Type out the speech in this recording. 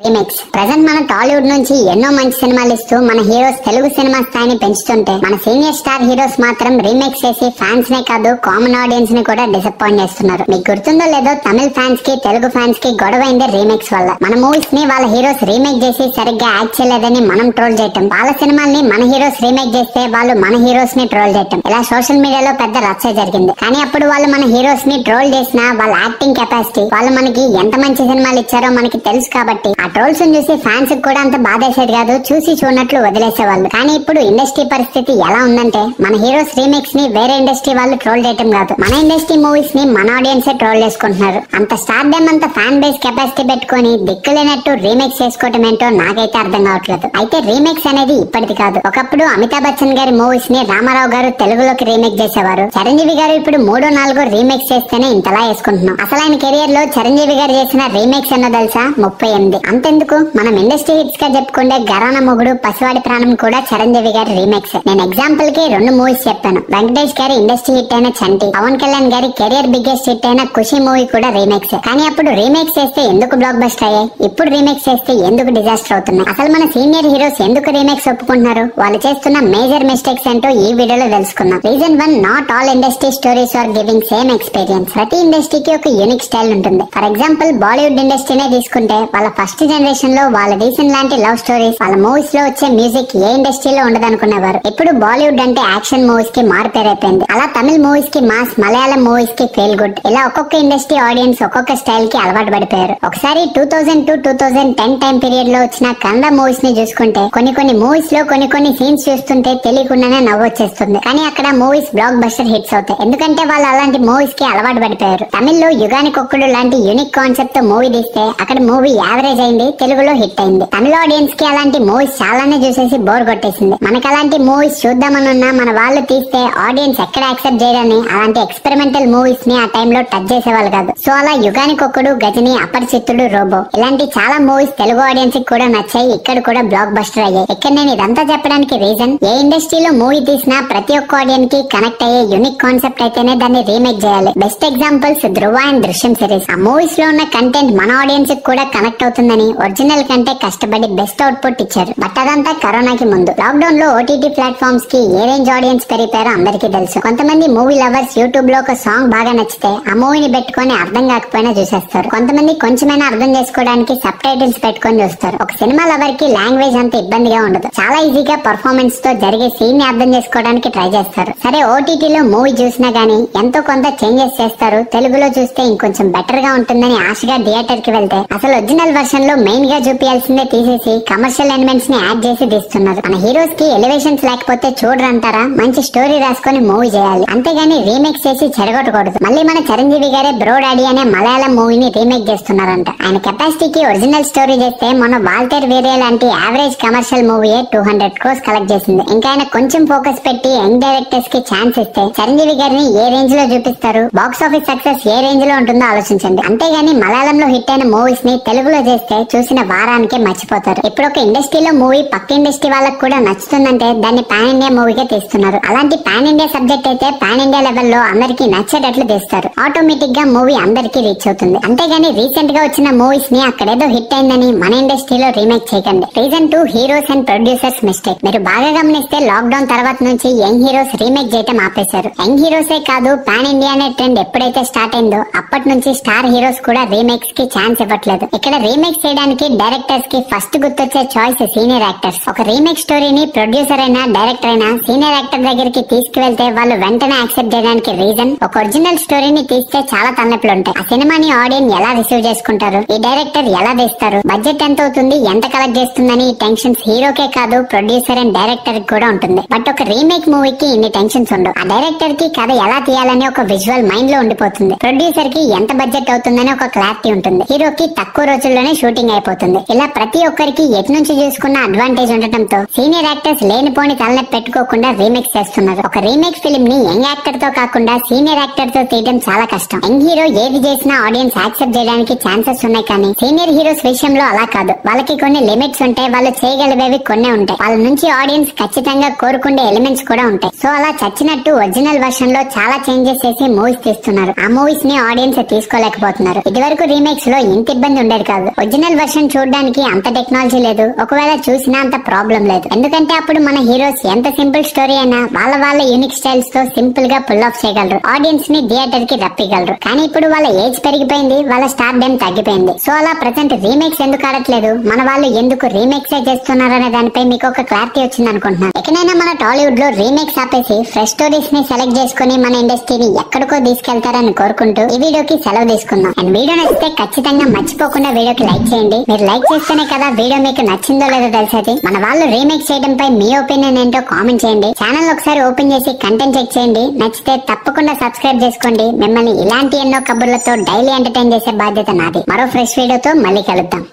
Remakes. Present మన టాలీవుడ్ నుంచి ఎన్నో మంచి సినిమాలు ఇస్తూ మన హీరోస్ తెలుగు సినిమా స్థాయిని పెంచుతుంటే మన సీనియర్ స్టార్ హీరోస్ మాత్రం రీమేక్స్ చేసి ఫ్యాన్స్ నే కాదు కామన్ ఆడియన్స్ ని కూడా డిసప్పాయింట్ చేస్తున్నారు. మీకు గుర్తుందో లేదో తమిళ ఫ్యాన్స్ కి తెలుగు ఫ్యాన్స్ కి గొడవైందే రీమేక్స్ వల్ల. మన మూవీస్ ని వాళ్ళ హీరోస్ రీమేక్ చేసి సరిగ్గా యాక్ట్ చేయలేదని మనం ట్రోల్ చేయటం, వాళ్ళ సినిమాల్ని మన హీరోస్ రీమేక్ చేస్తే వాళ్ళు మన హీరోస్ ని ట్రోల్ చేయటం, ఇలా సోషల్ మీడియాలో పెద్ద రచ్చ జరిగింది. కానీ అప్పుడు వాళ్ళు మన హీరోస్ ని ట్రోల్ చేసిన వాళ్ళ యాక్టింగ్ కెపాసిటీ, వాళ్ళు మనకి ఎంత మంచి సినిమాలు ఇచ్చారో మనకి తెలుసు కాబట్టి ఆ ట్రోల్స్ చూసి ఫ్యాన్స్ కూడా అంత బాధేసేది కాదు, చూసి చూడనట్లు వదిలేసేవాళ్ళు. కానీ ఇప్పుడు ఇండస్ట్రీ పరిస్థితి ఎలా ఉందంటే మన హీరోస్ రీమేక్స్ ని వేరే ఇండస్ట్రీ వాళ్ళు ట్రోల్ చేయటం కాదు, మన ఇండస్ట్రీ మూవీస్ ని మన ఆడియన్స్ ట్రోల్ చేసుకుంటున్నారు. అంత స్టార్ డెమ్ అంత ఫ్యాన్ బేస్ కెపాసిటీ పెట్టుకుని దిక్కులేనట్టు రీమేక్స్ చేసుకోవటం ఏంటో నాకైతే అర్థం కావట్లేదు. అయితే రీమేక్స్ అనేది ఇప్పటిది కాదు. ఒకప్పుడు అమితాబ్ బచ్చన్ గారి మూవీస్ ని రామారావు గారు తెలుగులోకి రీమేక్ చేసేవారు. చిరంజీవి గారు ఇప్పుడు 3-4 రీమేక్స్ చేస్తేనే ఇంతలా వేసుకుంటున్నాం. అసలు ఆయన కెరియర్ లో చిరంజీవి గారు చేసిన రీమేక్స్ ఎన్నో తెలుసా? 38. అంతెందుకు, మనం ఇండస్ట్రీ హిట్స్ గా చెప్పుకుంటే గరాన మొగుడు, పసివాడి ప్రాణం కూడా చిరంజీవి గారి రీమేక్స్. నేను ఎగ్జాంపుల్ కి 2 మూవీస్ చెప్పాను. వెంకటేష్ గారి ఇండస్ట్రీ హిట్ అయిన చంటి, పవన్ కళ్యాణ్ గారి కెరియర్ బిగ్గెస్ట్ హిట్ అయిన ఖుషి మూవీ కూడా రీమేక్స్. కానీ అప్పుడు రీమేక్స్ చేస్తే ఎందుకు బ్లాక్ బస్టర్ అయ్యాయి, ఇప్పుడు రీమేక్స్ చేస్తే ఎందుకు డిజాస్టర్ అవుతున్నాయి? అసలు మన సీనియర్ హీరోస్ ఎందుకు రీమేక్స్ ఒప్పుకుంటున్నారు, వాళ్ళు చేస్తున్న మేజర్ మిస్టేక్స్ ఏంటో ఈ వీడియోలో తెలుసుకుందాం. Reason 1, not all industry stories are giving same experience. ప్రతి ఇండస్ట్రీకి ఒక యూనిక్ స్టైల్ ఉంటుంది. ఫర్ ఎగ్జాంపుల్ బాలీవుడ్ ఇండస్ట్రీనే తీసుకుంటే వాళ్ళ ఫస్ట్ జనరేషన్ లో వాళ్ళ రీసెంట్ లాంటి లవ్ స్టోరీస్, వాళ్ళ మూవీస్ లో వచ్చే మ్యూజిక్ ఏ ఇండస్ట్రీలో ఉండదనుకునేవారు. ఇప్పుడు బాలీవుడ్ అంటే యాక్షన్ మూవీస్ కి మారుపేరైపోయింది. అలా తమిళ మూవీస్ కి మాస్, మలయాళం మూవీస్ కి ఫీల్ గుడ్, ఇలా ఒక్కొక్క ఇండస్ట్రీ ఆడియన్స్ ఒక్కొక్క స్టైల్ కి అలవాటు పడిపోయారు. ఒకసారి 2000-2010 టైం పీరియడ్ లో వచ్చిన కన్నడ మూవీస్ ని చూసుకుంటే కొన్ని మూవీస్ లో కొన్ని సీన్స్ చూస్తుంటే తెలియకుండానే నవ్వొచ్చేస్తుంది. కానీ అక్కడ మూవీస్ బ్లాక్ బస్టర్ హిట్స్ అవుతాయి, ఎందుకంటే వాళ్ళు అలాంటి మూవీస్ కి అలవాటు పడిపోయారు. తమిళ్లో యుగానికి ఒక్కడు లాంటి యూనిక్ కాన్సెప్ట్ తో మూవీ తీస్తే అక్కడ మూవీ యావరేజ్ అయింది, తెలుగులో హిట్ అయింది. తమిళ ఆడియన్స్ కి అలాంటి మూవీస్ చాలానే చూసేసి బోర్ కొట్టేసింది. మనకి అలాంటి మూవీస్ చూద్దామనున్నా మన వాళ్ళు తీస్తే ఆడియన్స్ ఎక్కడ యాక్సెప్ట్ చేయరని అలాంటి ఎక్స్పెరిమెంటల్ మూవీస్ ని ఆ టైంలో టచ్ చేసేవాళ్ళు కాదు. సో అలా యుగానికి ఒక్కడు, గజని, అపరిచితుడు, రోబో ఇలాంటి చాలా మూవీస్ తెలుగు ఆడియన్స్ కి కూడా నచ్చాయి, ఇక్కడ కూడా బ్లాక్ బస్టర్ అయ్యాయి. ఇక్కడ నేను ఇదంతా చెప్పడానికి రీజన్, ఏ ఇండస్ట్రీలో మూవీ తీసినా ప్రతి ఒక్క ఆడియన్స్ కి కనెక్ట్ అయ్యే యూనిక్ కాన్సెప్ట్ అయితేనే దాన్ని రీమేక్ చేయాలి. బెస్ట్ ఎగ్జాంపుల్స్ ధృవ అండ్ దృశ్యం సిరీస్. ఆ మూవీస్ లో ఉన్న కంటెంట్ మన ఆడియన్స్ కి కూడా కనెక్ట్ అవుతుందని ఒరిజినల్ కంటే కష్టపడి బెస్ట్ అవుట్పుట్ ఇచ్చారు. బట్ అదంతా కరోనాకి ముందు. లాక్డౌన్ లో ఓటీటీ ప్లాట్ఫామ్స్ కి ఏ రేంజ్ ఆడియన్స్ పెరిగిపోయారో అందరికీ తెలుసు. కొంతమంది మూవీ లవర్స్ యూట్యూబ్ లో ఒక సాంగ్ బాగా నచ్చితే ఆ మూవీని పెట్టుకొని అర్థం కాకపోయినా చూసేస్తారు. కొంతమంది కొంచెమైనా అర్థం చేసుకోవడానికి సబ్ టైటిల్స్ పెట్టుకొని చూస్తారు. ఒక సినిమా లవర్ కి లాంగ్వేజ్ అంత ఇబ్బందిగా ఉండదు, చాలా ఈజీగా పర్ఫార్మెన్స్ తో జరిగే సీన్ ని అర్థం చేసుకోవడానికి ట్రై చేస్తారు. సరే ఓటీటీలో మూవీ చూసినా గానీ ఎంతో కొంత చేంజెస్ చేస్తారు, తెలుగులో చూస్తే ఇంకొంచెం బెటర్ గా ఉంటుందని ఆశగా థియేటర్ కి వెళ్తే అసలు ఒరిజినల్ వర్షన్ లో మెయిన్ గా చూపించాల్సిందే తీసేసి కమర్షియల్ ఎలిమెంట్స్ ని యాడ్ చేసి తీస్తున్నారు. మన హీరోస్ కి ఎలివేషన్స్ లేకపోతే చూడరంటారా? మంచి స్టోరీ రాసుకొని మూవీ చేయాలి, అంతేగాని రీమేక్ చేసి చెడగొట్టకూడదు. మళ్ళీ మన చిరంజీవి గారే బ్రో డాడీ అనే మలయాళం మూవీని రీమేక్ చేస్తున్నారంట. ఆయన కెపాసిటీకి ఒరిజినల్ స్టోరీ చేస్తే మన వాల్టర్ వేరే లాంటి యావరేజ్ కమర్షియల్ మూవీయే 200 crores కలెక్ట్ చేసింది. ఇంకా ఆయన కొంచెం ఫోకస్ పెట్టి యంగ్ డైరెక్టర్స్ కి ఛాన్స్ ఇస్తే చిరంజీవి గారిని ఏ రేంజ్ లో చూపిస్తారు, బాక్స్ ఆఫీస్ సక్సెస్ ఏ రేంజ్ లో ఉంటుందో ఆలోచించండి. అంతేగాని మలయాళంలో హిట్ అయిన మూవీస్ ని తెలుగులో చేస్తే చూసిన వారానికే మర్చిపోతారు. ఇప్పుడు ఒక ఇండస్ట్రీలో మూవీ పక్క ఇండస్ట్రీ వాళ్ళకి కూడా నచ్చుతుందంటే దాన్ని పాన్ ఇండియా మూవీగా తీస్తున్నారు. అలాంటి పాన్ ఇండియా సబ్జెక్ట్ అయితే పాన్ ఇండియా లెవెల్లో అందరికి నచ్చేటట్లు తీస్తారు. ఆటోమేటిక్ గా మూవీ అందరికీ రీచ్ అవుతుంది. అంతేగాని రీసెంట్ గా వచ్చిన మూవీస్ ని అక్కడేదో హిట్ అయిందని మన ఇండస్ట్రీలో రీమేక్ చేయకండి. Reason 2, heroes and producers mistake. మీరు బాగా గమనిస్తే లాక్డౌన్ తర్వాత నుంచి యంగ్ హీరోస్ రీమేక్ చేయటం ఆపేశారు. యంగ్ హీరోసే కాదు, పాన్ ఇండియా అనే ట్రెండ్ ఎప్పుడైతే స్టార్ట్ అయిందో అప్పటి నుంచి స్టార్ హీరోస్ కూడా రీమేక్స్ కి ఛాన్స్ ఇవ్వట్లేదు. ఇక్కడ రీమేక్ చేయడానికి డైరెక్టర్స్ కి ఫస్ట్ గుర్తొచ్చే చాయిస్ సీనియర్ యాక్టర్స్. ఒక రీమేక్ స్టోరీని ప్రొడ్యూసర్ అయినా డైరెక్టర్ అయినా సీనియర్ యాక్టర్ దగ్గరికి తీసుకువెళ్తే వాళ్ళు వెంటనే యాక్సెప్ట్ చేయడానికి రీజన్, ఒక ఒరిజినల్ స్టోరీని తీస్తే చాలా తలనొప్పులు ఉంటాయి. ఆ సినిమాని ఆడియన్స్ ఎలా రిసీవ్ చేసుకుంటారు, ఈ డైరెక్టర్ ఎలా తీస్తారు, బడ్జెట్ ఎంత అవుతుంది, ఎంత కలెక్ట్ చేస్తుందని ఈ టెన్షన్స్ హీరోకే కాదు ప్రొడ్యూసర్ అండ్ డైరెక్టర్ కూడా ఉంటుంది. బట్ ఒక రీమేక్ మూవీకి ఇన్ని టెన్షన్స్ ఉండవు. ఆ డైరెక్టర్ కి కథ ఎలా తీయాలని ఒక విజువల్ మైండ్ లో ఉండిపోతుంది. ప్రొడ్యూసర్ కి ఎంత బడ్జెట్ అవుతుందని ఒక క్లారిటీ ఉంటుంది. హీరోకి తక్కువ రోజుల్లోనే షూటింగ్ అయిపోతుంది. ఇలా ప్రతి ఒక్కరికి ఎటు నుంచి చూసుకున్న అడ్వాంటేజ్ ఉండటంతో సీనియర్ యాక్టర్స్ లేనిపోని తలనొప్పి పెట్టుకోకుండా రీమేక్ చేస్తున్నారు. ఒక రీమేక్ ఫిల్మ్ ని యంగ్ యాక్టర్ తో కాకుండా సీనియర్ యాక్టర్ తో తీయడం చాలా కష్టం. యంగ్ హీరో ఏది చేసినా ఆడియన్స్ యాక్సెప్ట్ చేయడానికి ఛాన్సెస్ ఉన్నాయి. కానీ సీనియర్ హీరోస్ విషయంలో అలా కాదు. వాళ్ళకి కొన్ని లిమిట్స్ ఉంటాయి, వాళ్ళు చేయగలిగేవి కొన్ని ఉంటాయి. వాళ్ళ నుంచి ఆడియన్స్ ఖచ్చితంగా కోరుకునే ఎలిమెంట్స్ కూడా ఉంటాయి. సో అలా చచ్చినట్టు ఒరిజినల్ వర్షన్ లో చాలా చేంజెస్ చేసి మూవీస్ తీస్తున్నారు. ఆ మూవీస్ ని ఆడియన్స్ తీసుకోలేకపోతున్నారు. ఇదివరకు రీమేక్స్ లో ఇంత ఇబ్బంది ఉండేది కాదు. ఒరిజినల్ ఒరిజినల్ వర్షన్ చూడడానికి అంత టెక్నాలజీ లేదు, ఒకవేళ చూసినా అంత ప్రాబ్లం లేదు. ఎందుకంటే అప్పుడు మన హీరోస్ ఎంత సింపుల్ స్టోరీ అయినా వాళ్ళ యూనిక్ స్టైల్స్ తో సింపుల్ గా పుల్ ఆఫ్ చేయగలరు, ఆడియన్స్ ని థియేటర్ కి రప్పిగలరు. కానీ ఇప్పుడు వాళ్ళ ఏజ్ పెరిగిపోయింది, వాళ్ళ స్టార్ డెమ్ తగ్గిపోయింది. సో అలా ప్రెసెంట్ రీమేక్స్ ఎందుకు ఆడట్లేదు, మన వాళ్ళు ఎందుకు రీమేక్స్ చేస్తున్నారు అనే దానిపై మీకు ఒక క్లారిటీ వచ్చింది అనుకుంటున్నాను. ఎక్కడైనా మన టాలీవుడ్ లో రీమేక్స్ ఆపేసి ఫ్రెష్ స్టోరీస్ ని సెలెక్ట్ చేసుకుని మన ఇండస్ట్రీని ఎక్కడికో తీసుకెళ్తారని కోరుకుంటూ ఈ వీడియోకి సెలవు తీసుకుందాం. అండ్ వీడియో నచ్చితే ఖచ్చితంగా మర్చిపోకుండా వీడియోకి లైక్ చేయండి. మీరు లైక్ చేస్తేనే కదా వీడియో మీకు నచ్చిందో లేదో తెలిసేది. మన వాళ్ళు రీమేక్ చేయడంపై మీ ఒపీనియన్ ఏంటో కామెంట్ చేయండి. ఛానల్ ఒకసారి ఓపెన్ చేసి కంటెంట్ చెక్ చేయండి. నచ్చితే తప్పకుండా సబ్స్క్రైబ్ చేసుకోండి. మిమ్మల్ని ఇలాంటి ఎన్నో కబుర్లతో డైలీ ఎంటర్టైన్ చేసే బాధ్యత నాది. మరో ఫ్రెష్ వీడియోతో మళ్ళీ కలుద్దాం.